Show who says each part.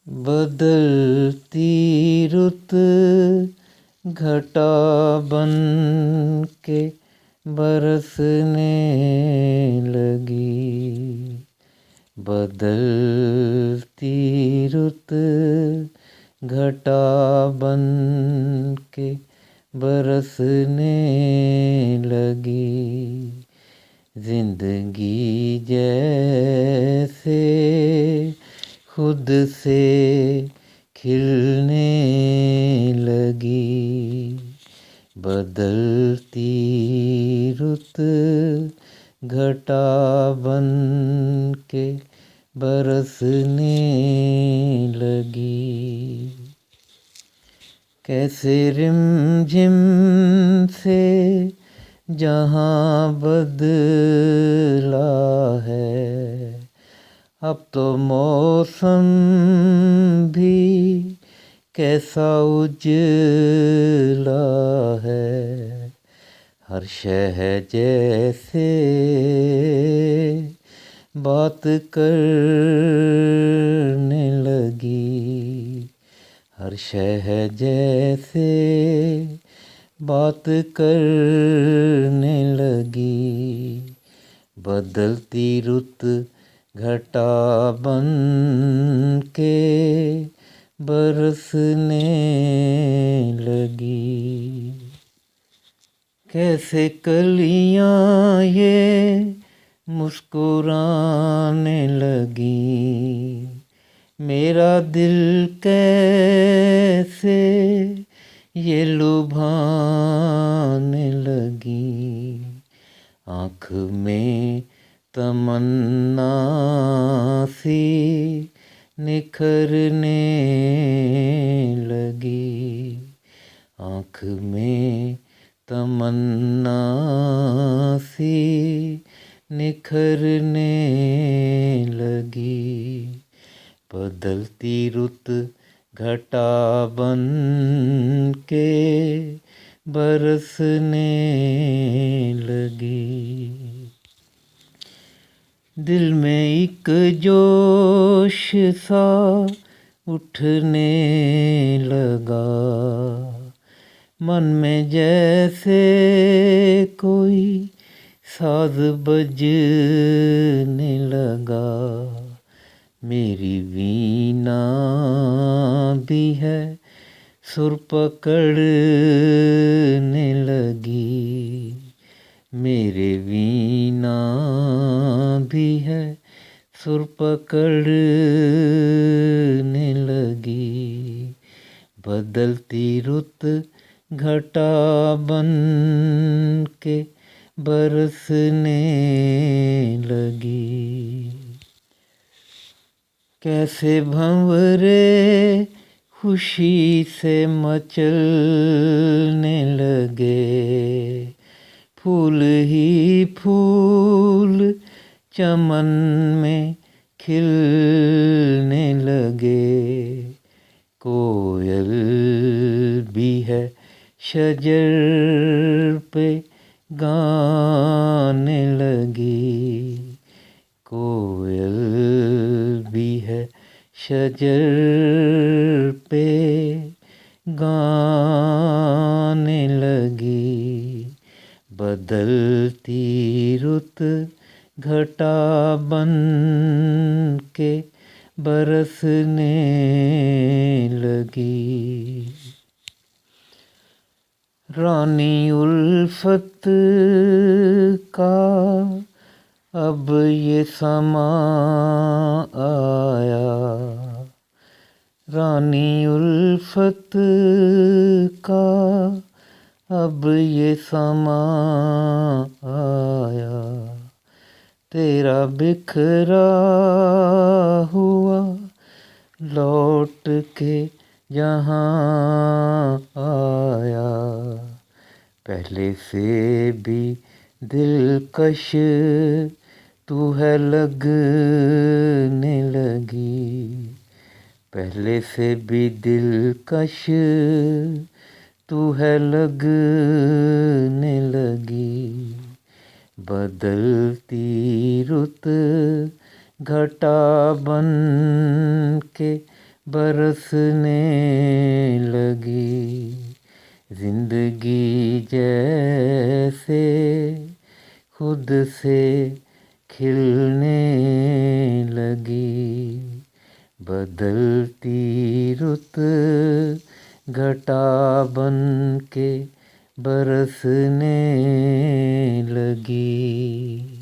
Speaker 1: बदलती रुत घटा बन के बरसने लगी। बदलती रुत घटा बन के बरसने लगी। जिंदगी जैसे खुद से खिलने लगी। बदलती रुत घटा बन के बरसने लगी। कैसे रिमझिम से जहाँ बदला है, अब तो मौसम भी कैसा उजला है। हर शहर जैसे बात करने लगी। हर शहर जैसे बात करने लगी। बदलती रुत घटा बन के बरसने लगी। कैसे कलियां ये मुस्कुराने लगी। मेरा दिल कैसे ये लुभाने लगी। आँख में तमन्ना सी निखरने लगी। आँख में तमन्ना सी निखरने लगी। बदलती रुत घटा बन के बरसने लगी। दिल में एक जोश सा उठने लगा। मन में जैसे कोई साज बजने लगा। मेरी वीणा भी है सुर पकड़ने लगी। मेरे वीणा भी है सुर पकड़ने लगी। बदलती रुत घटा बन के बरसने लगी। कैसे भंवरे खुशी से मचलने लगे। फूल ही फूल चमन में खिलने लगे। कोयल भी है शजर पे गाने लगी। कोयल भी है शजर पे गाने लगी। बदलती रुत घटा बन के बरसने लगी। रानी उल्फत का अब ये समा आया। रानी उल्फत का अब ये समा आया। तेरा बिखरा हुआ लौट के यहाँ आया। पहले से भी दिलकश तू है लगने लगी। पहले से भी दिलकश तू है लगने लगी। बदलती रुत घटा बन के बरसने लगी। जिंदगी जैसे खुद से खिलने लगी। बदलती रुत घटा बन के बरसने लगी।